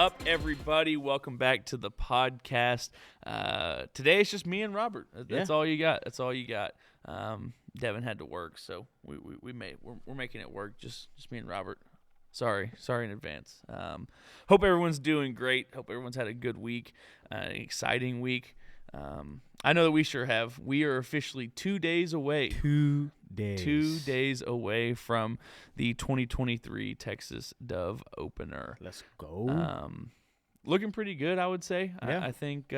up, everybody? Welcome back to the podcast. Today it's just me and Robert. That's all you got. That's all you got. Devin had to work, so we're making it work. Just me and Robert. Sorry in advance. Hope everyone's doing great. Hope everyone's had a good week, an exciting week. I know that we sure have. We are officially 2 days away. 2 days. 2 days away from the 2023 Texas Dove Opener. Let's go. Looking pretty good, I would say. Yeah. I think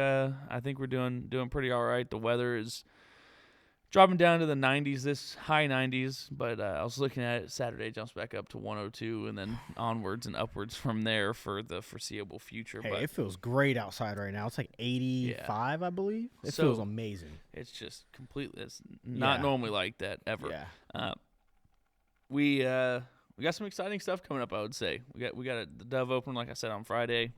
we're doing pretty all right. The weather is dropping down to the 90s, this high 90s, but I was looking at it. Saturday jumps back up to 102, and then onwards and upwards from there for the foreseeable future. Hey, but it feels great outside right now. It's like 85, I believe. It feels amazing. It's just completely. It's not normally like that ever. Yeah. We got some exciting stuff coming up, I would say. We got the Dove Open, like I said, on Friday.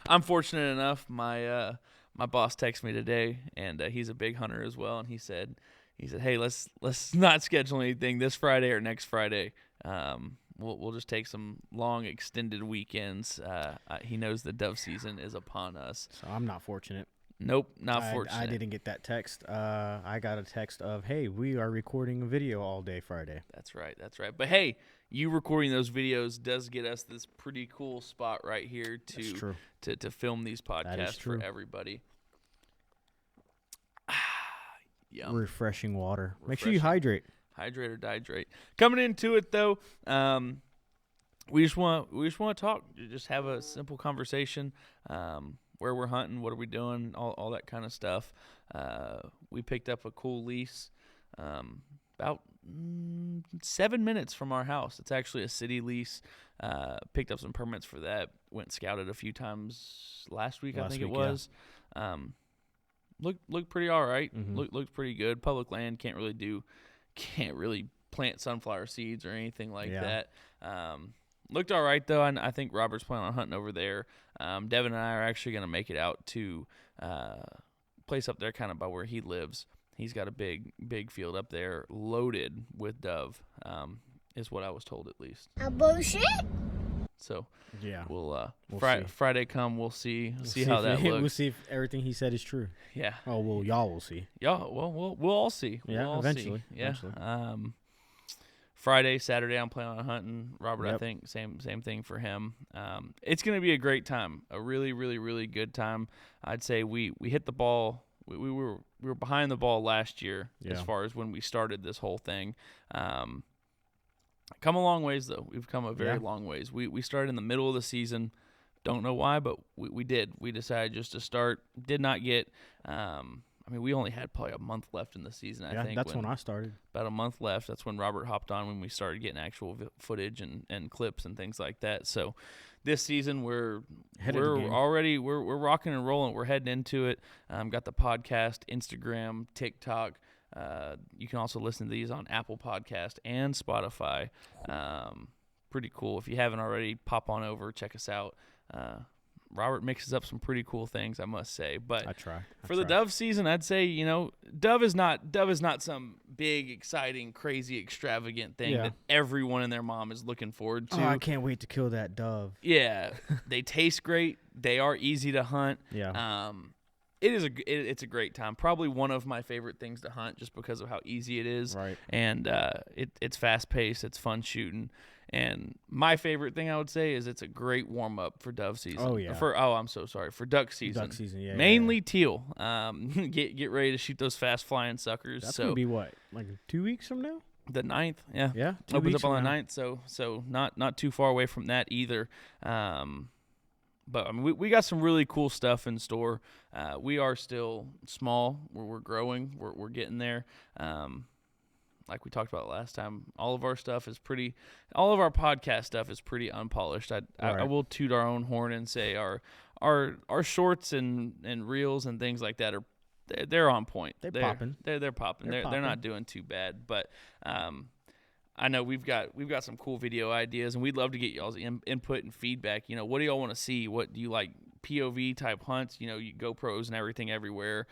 I'm fortunate enough. My boss texted me today, and he's a big hunter as well. And he said, "Hey, let's not schedule anything this Friday or next Friday. We'll just take some long extended weekends. He knows the dove season is upon us." So I'm not fortunate. Nope, not fortunate. I didn't get that text. I got a text of, "Hey, we are recording a video all day Friday." That's right. But hey, you recording those videos does get us this pretty cool spot right here to film these podcasts for everybody. Yum. Refreshing water. Make sure you hydrate. Hydrate or dihydrate. Coming into it though, we just want to talk. Just have a simple conversation. Where we're hunting, what are we doing, all that kind of stuff. We picked up a cool lease about 7 minutes from our house. It's actually a city lease. Picked up some permits for that. Went and scouted a few times last week, I think it was. Yeah. Looked pretty all right. Mm-hmm. Looked pretty good. Public land, can't really plant sunflower seeds or anything like that. Looked all right, though. I think Robert's planning on hunting over there. Devin and I are actually going to make it out to place up there kind of by where he lives. He's got a big field up there loaded with dove, is what I was told at least. A bullshit? So yeah, we'll see. Friday come, we'll see how that looks. We'll see if everything he said is true. Yeah. Oh, well, y'all will see. Y'all, well, we'll all see. Eventually. Yeah. Friday, Saturday, I'm planning on hunting. Robert, I think same thing for him. It's going to be a great time, a really, really, really good time. I'd say we hit the ball. We were behind the ball last year as far as when we started this whole thing. Come a long ways though. We've come a very long ways. We started in the middle of the season. Don't know why, but we did. We decided just to start. Did not get. We only had probably a month left in the season, I think. That's when I started. About a month left. That's when Robert hopped on when we started getting actual footage and clips and things like that. So this season we're rocking and rolling. We're heading into it. Got the podcast, Instagram, TikTok. You can also listen to these on Apple Podcast and Spotify. Pretty cool. If you haven't already, pop on over, check us out. Robert mixes up some pretty cool things, I must say. But I try. For the dove season, I'd say, dove is not some big, exciting, crazy, extravagant thing that everyone and their mom is looking forward to. Oh, I can't wait to kill that dove. Yeah, they taste great. They are easy to hunt. Yeah. It's a great time. Probably one of my favorite things to hunt, just because of how easy it is. Right. And it's fast paced. It's fun shooting. And my favorite thing I would say is it's a great warm up for dove season. Oh yeah. I'm so sorry, for duck season. Duck season, yeah. Mainly teal. Get ready to shoot those fast flying suckers. That's gonna be what, like 2 weeks from now? The 9th, yeah. Yeah. Opens up on the 9th, so not too far away from that either. But we got some really cool stuff in store. We are still small. We're growing. We're getting there. Like we talked about last time, all of our podcast stuff is pretty unpolished. I will toot our own horn and say our shorts and reels and things like that they're on point. They're popping. They're popping. They're not doing too bad. But I know we've got some cool video ideas, and we'd love to get y'all's input and feedback. What do y'all want to see? What do you like? POV type hunts, you GoPros and everything everywhere.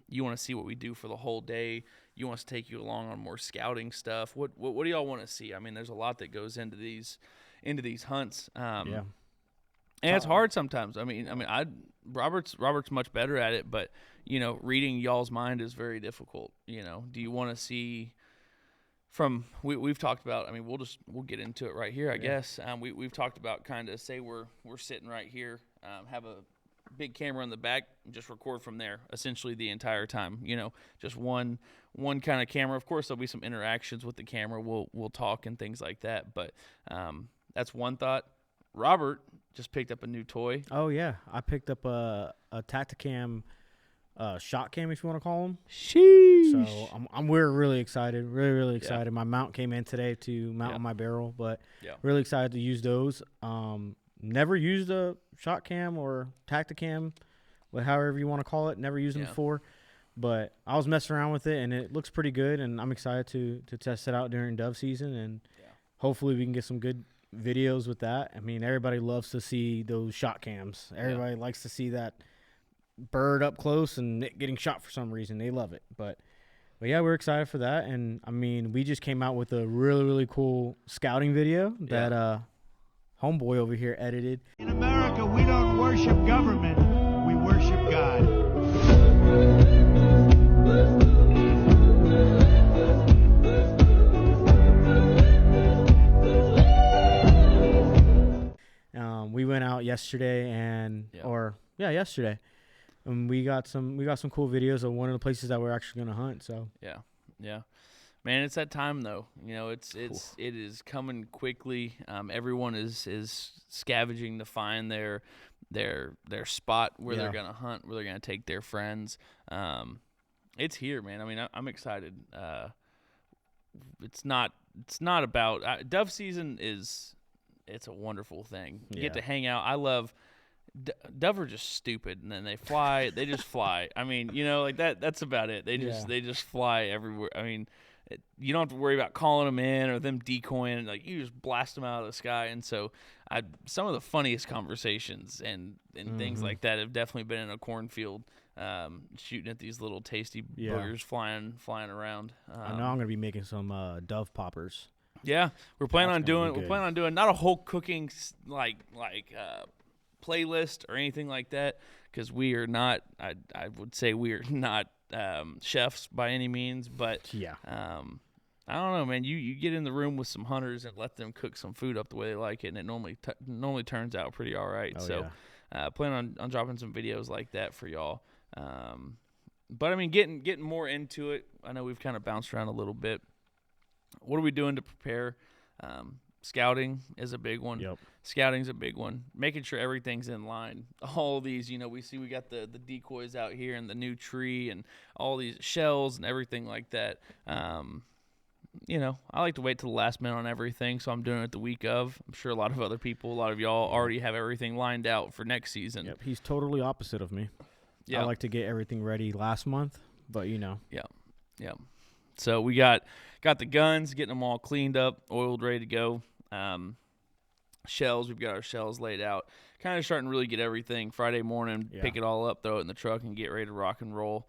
You want to see what we do for the whole day. You want us to take you along on more scouting stuff. What do y'all want to see? There's a lot that goes into these hunts. And it's hard sometimes. Robert's much better at it, but reading y'all's mind is very difficult. Do you want to see from we've talked about? I mean, we'll get into it right here, I guess. We've talked about kind of say we're sitting right here, have a big camera in the back, and just record from there essentially the entire time. Just one kind of camera. Of course, there'll be some interactions with the camera. We'll talk and things like that, but that's one thought. Robert just picked up a new toy. Oh yeah, I picked up a Tacticam shot cam, if you want to call them. Sheesh. So we're really excited, really excited. Yeah. My mount came in today to mount on my barrel, but really excited to use those. Never used a shot cam or Tacticam, but however you want to call it. Never used them before, but I was messing around with it, and it looks pretty good, and I'm excited to test it out during dove season, and hopefully we can get some good videos with that. I mean, everybody loves to see those shot cams. Everybody likes to see that bird up close and it getting shot for some reason. They love it. But yeah, we're excited for that. And I mean, we just came out with a really, really cool scouting video that homeboy over here edited. In America, we don't worship government. We worship God. We went out yesterday yesterday. And we got some cool videos of one of the places that we're actually going to hunt. So yeah, man, it's that time though. It is coming quickly. Everyone is scavenging to find their spot where they're going to hunt, where they're going to take their friends. It's here, man. I mean, I'm excited. It's not about dove season is. It's a wonderful thing. You get to hang out. I love dove are just stupid, and then they fly. They just fly. I mean, like that. That's about it. They just fly everywhere. I mean, you don't have to worry about calling them in or them decoying. Like you just blast them out of the sky. And so, some of the funniest conversations and things like that have definitely been in a cornfield, shooting at these little tasty boogers flying around. I know I'm gonna be making some dove poppers. Yeah, we're planning on doing not a whole cooking playlist or anything like that, because we are not. I would say we are not chefs by any means, but I don't know, man. You get in the room with some hunters and let them cook some food up the way they like it, and it normally turns out pretty all right. Plan on dropping some videos like that for y'all. But I mean, getting more into it. I know we've kind of bounced around a little bit. What are we doing to prepare? Scouting is a big one. Yep. Scouting's a big one. Making sure everything's in line. All these, we got the decoys out here and the new tree and all these shells and everything like that. I like to wait till the last minute on everything, so I'm doing it the week of. I'm sure a lot of other people, a lot of y'all already have everything lined out for next season. Yep, he's totally opposite of me. Yeah. I like to get everything ready last month, but Yeah. So we got the guns, getting them all cleaned up, oiled, ready to go. Shells, we've got our shells laid out. Kind of starting to really get everything Friday morning, pick it all up, throw it in the truck, and get ready to rock and roll.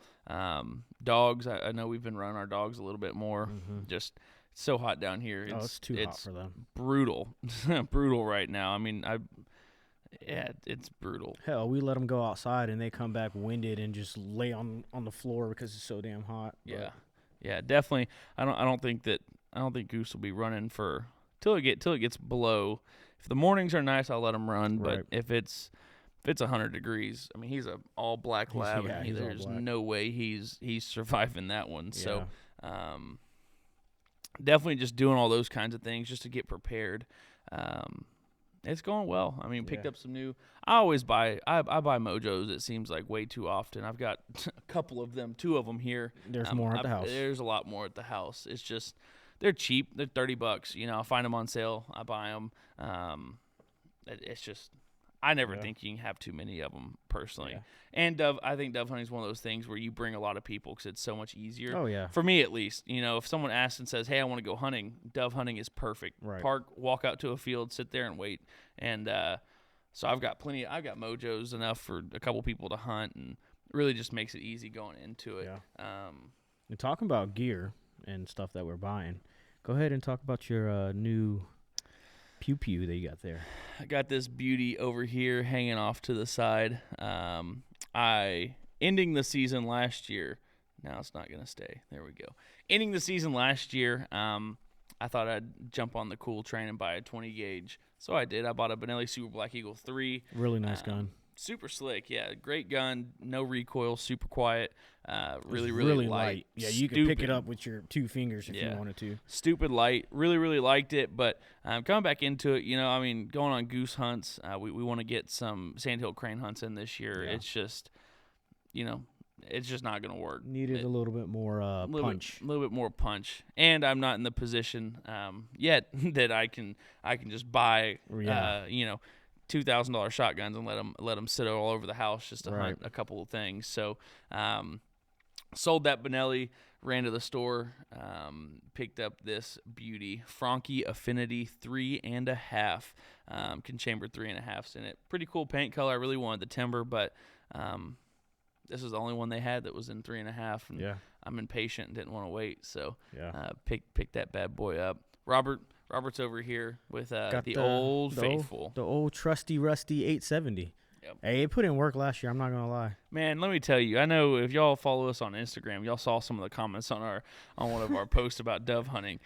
Dogs, I know we've been running our dogs a little bit more. Just it's so hot down here. It's too hot for them. Brutal. Brutal right now. I mean, it's brutal. Hell, we let them go outside, and they come back winded and just lay on the floor because it's so damn hot. Yeah, definitely. I don't think Goose will be running for till it gets below. If the mornings are nice, I'll let him run. But if it's 100 degrees, I mean, he's a all black lab. There's no way he's surviving that one. Yeah. So, definitely just doing all those kinds of things just to get prepared. It's going well. I mean, picked up some new. I always buy Mojos. It seems like way too often. I've got a couple of them, 2 of them here. There's more at the house. There's a lot more at the house. It's just they're cheap. They're $30. I find them on sale. I buy them. It's just I never think you can have too many of them personally. Yeah. And I think dove hunting is one of those things where you bring a lot of people because it's so much easier. Oh yeah. For me at least, if someone asks and says, "Hey, I want to go hunting," dove hunting is perfect. Right. Park, walk out to a field, sit there and wait. And so I've got Mojos enough for a couple people to hunt, and really just makes it easy going into it. Yeah. And talking about gear and stuff that we're buying, go ahead and talk about your new pew pew that you got there? I got this beauty over here hanging off to the side. Ending the season last year. Now it's not going to stay. There we go. Ending the season last year, I thought I'd jump on the cool train and buy a 20 gauge. So I did. I bought a Benelli Super Black Eagle 3. Really nice gun. Super slick. Yeah, great gun. No recoil. Super quiet. Really light. Yeah, you can pick it up with your 2 fingers if you wanted to. Stupid light. Really liked it. But coming back into it, going on goose hunts, we want to get some sandhill crane hunts in this year. Yeah. It's just, it's just not going to work. Needed a little bit more punch. A little bit more punch. And I'm not in the position yet that I can just buy, $2,000 shotguns and let them sit all over the house just to hunt a couple of things. So sold that Benelli, ran to the store, picked up this beauty, Franke Affinity 3.5, can chamber 3.5s in it. Pretty cool paint color. I really wanted the timber, but this was the only one they had that was in 3.5, and I'm impatient and didn't want to wait, so picked that bad boy up. Robert's over here with the old faithful. The old trusty rusty 870. Yep. Hey, it put in work last year, I'm not going to lie. Man, let me tell you, I know if y'all follow us on Instagram, y'all saw some of the comments on one of our posts about dove hunting.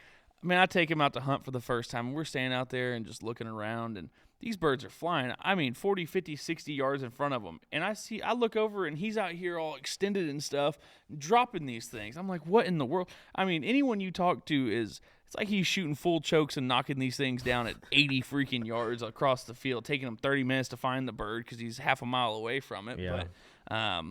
I mean, I take him out to hunt for the first time, and we're standing out there and just looking around, and these birds are flying, 40, 50, 60 yards in front of them. And I look over, and he's out here all extended and stuff, dropping these things. I'm like, what in the world? I mean, anyone you talk to it's like he's shooting full chokes and knocking these things down at 80 freaking yards across the field, taking him 30 minutes to find the bird because he's half a mile away from it. Yeah. But,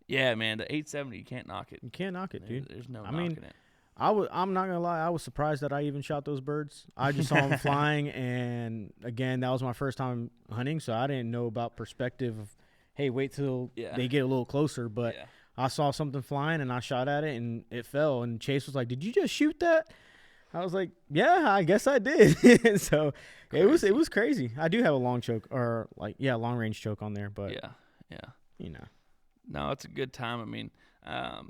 yeah, man, the 870, you can't knock it. You can't knock it, dude. There's no knocking it. I'm not going to lie. I was surprised that I even shot those birds. I just saw them flying, and, again, that was my first time hunting, so I didn't know about perspective of, hey, wait till they get a little closer. But I saw something flying, and I shot at it, and it fell. And Chase was like, did you just shoot that? I was like, yeah, I guess I did. So it was crazy. I do have a long choke long range choke on there, but no, it's a good time. I mean, a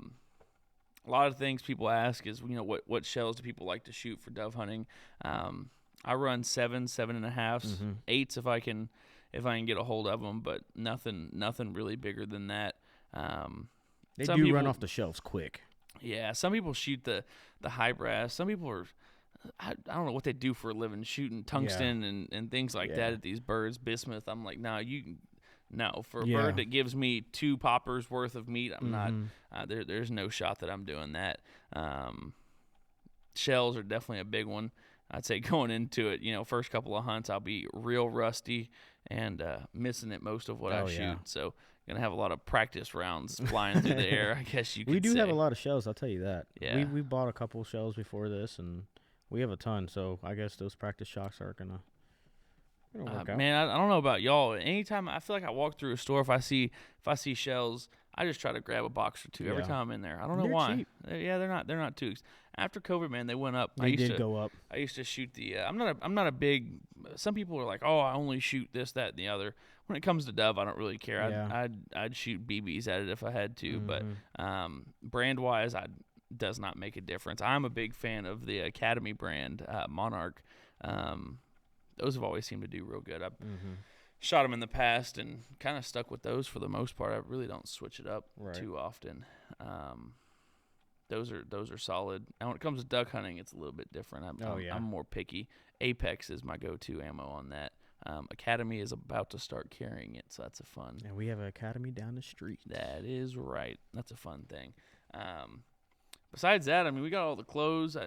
lot of things people ask is, what shells do people like to shoot for dove hunting? I run 7.5s, 8s if I can get a hold of them, but nothing really bigger than that. They do run off the shelves quick. Yeah, some people shoot the high brass. Some people are, I don't know what they do for a living, shooting tungsten and things like that at these birds, bismuth. I'm like, for a bird that gives me 2 poppers worth of meat, I'm not. There's no shot that I'm doing that. Shells are definitely a big one. I'd say going into it, first couple of hunts, I'll be real rusty and missing it most of what I shoot. So gonna have a lot of practice rounds flying through the air, I guess you could say. We do have a lot of shells, I'll tell you that. Yeah. We bought a couple shells before this, and we have a ton, so I guess those practice shots are gonna work out. Man, I don't know about y'all. Anytime I feel like I walk through a store, if I see shells, I just try to grab a box or 2 every time I'm in there. I don't know why. Cheap. Yeah, they're not too. After COVID, man, they went up. They did go up. I used to shoot the. I'm not a big. Some people are like, oh, I only shoot this, that, and the other. When it comes to dove, I don't really care. I'd shoot BBs at it if I had to, but brand wise, does not make a difference. I'm a big fan of the Academy brand, Monarch. Those have always seemed to do real good. I've shot them in the past and kind of stuck with those for the most part. I really don't switch it up too often. Those are solid. And when it comes to duck hunting, it's a little bit different. I'm more picky. Apex is my go-to ammo on that. Academy is about to start carrying it, so that's a fun. And we have an Academy down the street. That is right. That's a fun thing. Besides that, I mean, we got all the clothes.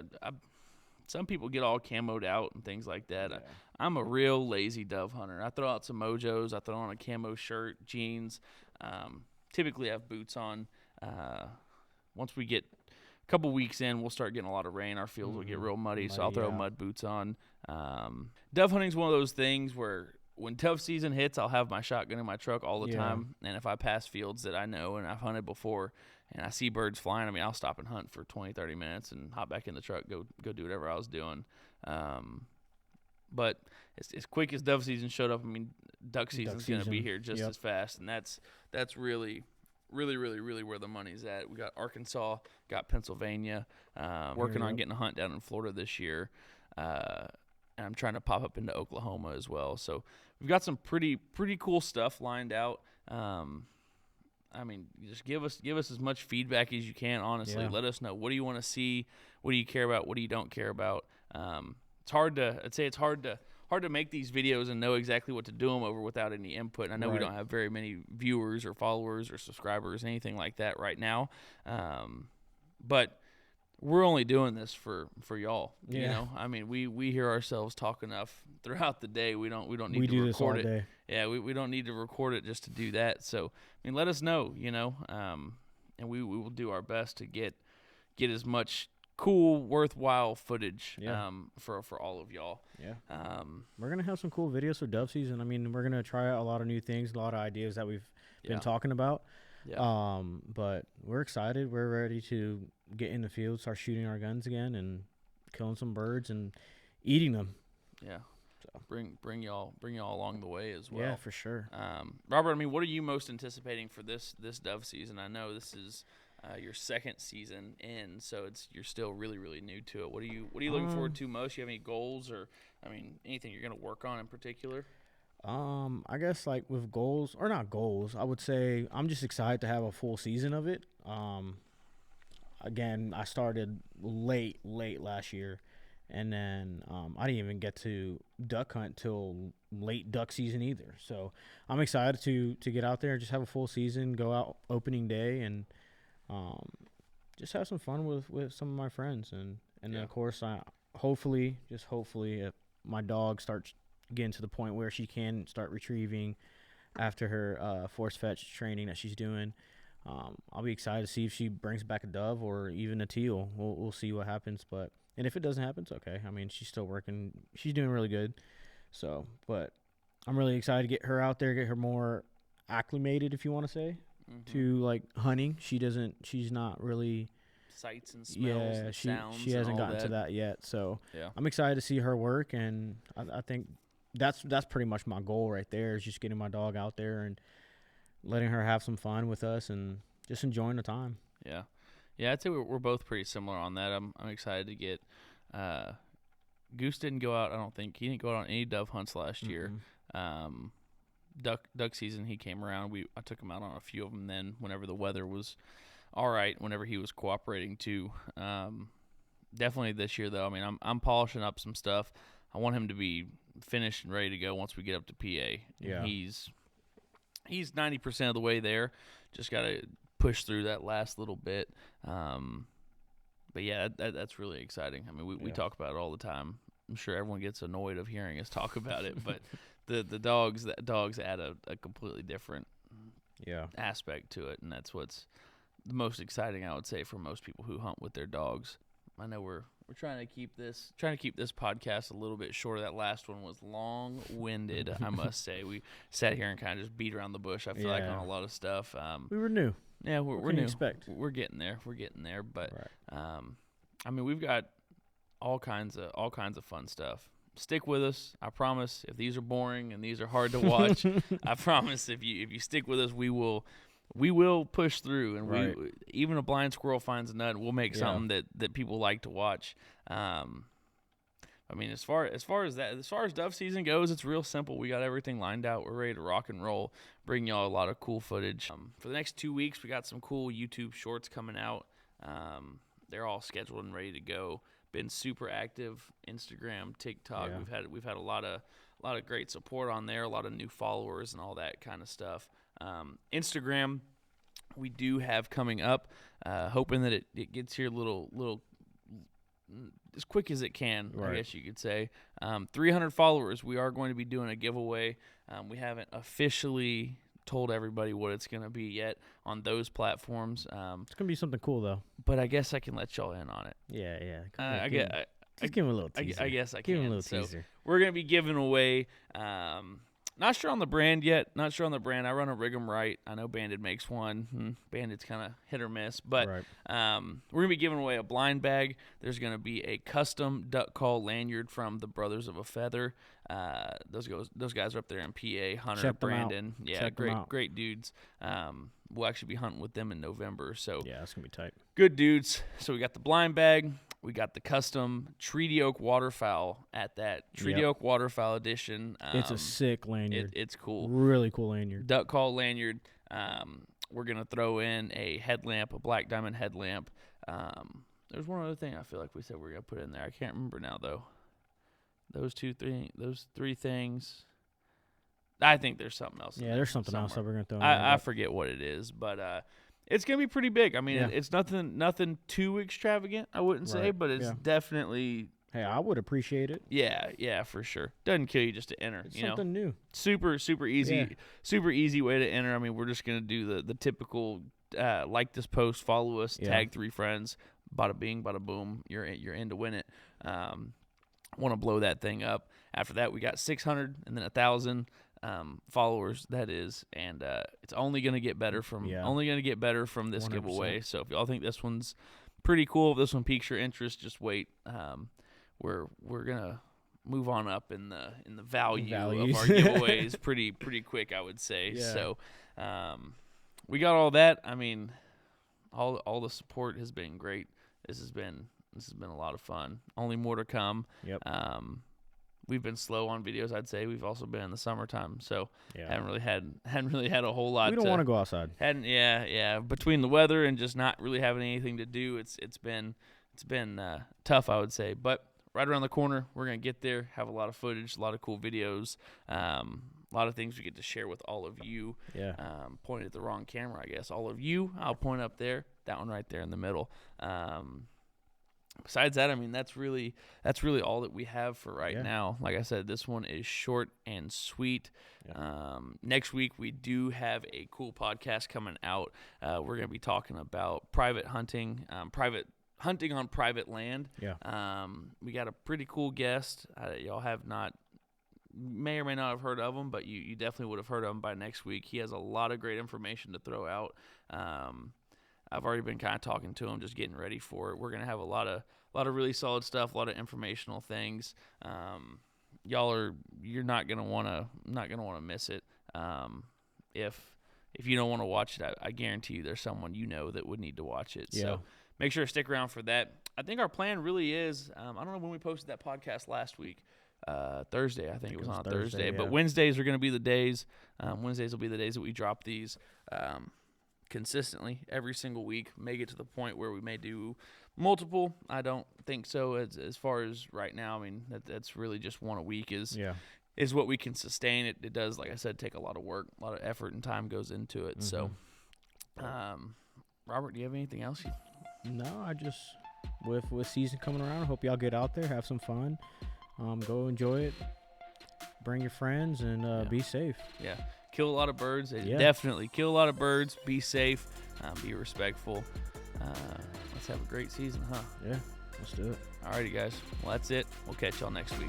Some people get all camoed out and things like that. Yeah. I'm a real lazy dove hunter. I throw out some mojos. I throw on a camo shirt, jeans. Typically have boots on. Once we get a couple weeks in, we'll start getting a lot of rain. Our fields will get real muddy, so I'll throw mud boots on. Dove hunting's one of those things where when dove season hits, I'll have my shotgun in my truck all the time. And if I pass fields that I know and I've hunted before and I see birds flying, I mean, I'll stop and hunt for 20, 30 minutes and hop back in the truck, go do whatever I was doing. But as quick as dove season showed up, I mean, duck season's going to be here just as fast. And that's really where the money's at. We got Arkansas, got Pennsylvania, working on getting a hunt down in Florida this year. And I'm trying to pop up into Oklahoma as well. So we've got some pretty cool stuff lined out. I mean, just give us as much feedback as you can. Honestly, let us know, what do you want to see, what do you care about, what do you don't care about. It's hard to make these videos and know exactly what to do them over without any input. And I know we don't have very many viewers or followers or subscribers, anything like that right now. But we're only doing this for y'all. Yeah. You know, I mean, we hear ourselves talk enough throughout the day. We don't need we to do record this all it. day. Yeah, we don't need to record it just to do that. So, I mean, let us know, you know, and we will do our best to get as much cool, worthwhile footage for all of y'all. Yeah. We're going to have some cool videos for dove season. I mean, we're going to try out a lot of new things, a lot of ideas that we've been talking about. Yeah. But we're excited. We're ready to get in the field, start shooting our guns again and killing some birds and eating them. Yeah. So bring y'all along the way as well. Yeah, for sure. Robert, I mean, what are you most anticipating for this dove season? I know this is your second season in, so you're still really, really new to it. What are you looking forward to most? You have any goals, or I mean, anything you're going to work on in particular? I guess like with goals, or not goals, I would say I'm just excited to have a full season of it. Again, I started late last year, and then I didn't even get to duck hunt till late duck season either. So I'm excited to get out there and just have a full season, go out opening day, and just have some fun with some of my friends. And then of course, hopefully, if my dog starts getting to the point where she can start retrieving after her force fetch training that she's doing, I'll be excited to see if she brings back a dove or even a teal. We'll see what happens, and if it doesn't happen, it's okay. I mean, she's still working. She's doing really good. So, but I'm really excited to get her out there, get her more acclimated, if you want to say, to like hunting. She's not really sights and smells and sounds. She hasn't gotten to that yet. So I'm excited to see her work, and I think that's pretty much my goal right there, is just getting my dog out there and letting her have some fun with us and just enjoying the time. Yeah. Yeah, I'd say we're both pretty similar on that. I'm excited to get Goose didn't go out, I don't think. He didn't go out on any dove hunts last year. Duck season, he came around. I took him out on a few of them then whenever the weather was all right, whenever he was cooperating too. Definitely this year, though. I mean, I'm polishing up some stuff. I want him to be finished and ready to go once we get up to PA. Yeah. He's 90% of the way there. Just got to push through that last little bit. But yeah, that's really exciting. I mean, we talk about it all the time. I'm sure everyone gets annoyed of hearing us talk about it, but the dogs add a completely different aspect to it, and that's what's the most exciting, I would say, for most people who hunt with their dogs. I know we're trying to keep this podcast a little bit shorter. That last one was long-winded, I must say. We sat here and kind of just beat around the bush, I feel like, on a lot of stuff. We were new. Yeah, we're new. Expect? We're getting there. But I mean, we've got all kinds of fun stuff. Stick with us. I promise. If these are boring and these are hard to watch, I promise. If you stick with us, we will push through, and even a blind squirrel finds a nut. We'll make something that people like to watch. I mean, as far as dove season goes, it's real simple. We got everything lined out. We're ready to rock and roll. Bring y'all a lot of cool footage. For the next 2 weeks, we got some cool YouTube shorts coming out. They're all scheduled and ready to go. Been super active. Instagram, TikTok. Yeah. We've had a lot of great support on there. A lot of new followers and all that kind of stuff. Instagram, we do have coming up. Hoping that it gets here little as quick as it can, I guess you could say. 300 followers. We are going to be doing a giveaway. We haven't officially told everybody what it's going to be yet on those platforms. It's going to be something cool, though. But I guess I can let y'all in on it. Yeah. Just give him a little teaser. I guess I can. Give him a little teaser. We're going to be giving away... not sure on the brand yet. I run a Rig 'em Right. I know Bandit makes one. Bandit's kind of hit or miss. But we're going to be giving away a blind bag. There's going to be a custom duck call lanyard from the Brothers of a Feather. Those guys are up there in PA. Hunter, Check Brandon. Yeah, great dudes. We'll actually be hunting with them in November. So yeah, that's going to be tight. Good dudes. So we got the blind bag. We got the custom Treatyoakwaterfowl at that. Treatyoakwaterfowl edition. It's a sick lanyard. It's cool. Really cool lanyard. Duck call lanyard. We're going to throw in a headlamp, a black diamond headlamp. There's one other thing I feel like we said we were going to put in there. I can't remember now, though. Those three things. I think there's something else. Yeah, there's something else that we're going to throw in I forget what it is, but it's going to be pretty big. I mean, it's nothing too extravagant, I wouldn't say, but it's definitely... Hey, I would appreciate it. Yeah, for sure. Doesn't kill you just to enter. It's something new. Super easy. Super easy way to enter. I mean, we're just going to do the typical like this post, follow us, tag 3 friends, bada bing, bada boom. You're in to win it. Want to blow that thing up. After that, we got 600 and then 1,000 followers. That is, and it's only going to get better from this 100%. Giveaway. So if y'all think this one's pretty cool, if this one piques your interest, just wait. We're gonna move on up in the value of our giveaways pretty quick, I would say. Yeah. So we got all that. I mean, all the support has been great. This has been a lot of fun. Only more to come. Yep. We've been slow on videos, I'd say. We've also been in the summertime, so hadn't really had a whole lot. We don't want to go outside. Between the weather and just not really having anything to do, it's been tough, I would say. But right around the corner, we're gonna get there. Have a lot of footage, a lot of cool videos, a lot of things we get to share with all of you. Yeah. Pointed at the wrong camera, I guess. All of you, I'll point up there. That one right there in the middle. Besides that, I mean, that's really all that we have for right now. Like I said, this one is short and sweet. Yeah. Next week, we do have a cool podcast coming out. We're going to be talking about private hunting, hunting on private land. Yeah. We got a pretty cool guest. Y'all may or may not have heard of him, but you definitely would have heard of him by next week. He has a lot of great information to throw out. I've already been kind of talking to him, just getting ready for it. We're gonna have a lot of really solid stuff, a lot of informational things. You're not gonna wanna miss it. If you don't want to watch it, I guarantee you there's someone that would need to watch it. Yeah. So make sure to stick around for that. I think our plan really is. I don't know when we posted that podcast last week. Thursday, I think it was on Thursday. But Wednesdays are going to be the days. Wednesdays will be the days that we drop these consistently every single week. May get to the point where we may do multiple. I don't think so as far as right now. I mean, that's really just one a week is what we can sustain. It does, like I said, take a lot of work, a lot of effort and time goes into it. Mm-hmm. So, Robert, do you have anything else? No, I just with season coming around, I hope y'all get out there, have some fun. Go enjoy it. Bring your friends and be safe. Yeah. Kill a lot of birds. Definitely kill a lot of birds. Be safe. Be respectful. Let's have a great season, huh? Yeah. Let's do it. Alrighty, guys. Well, that's it. We'll catch y'all next week.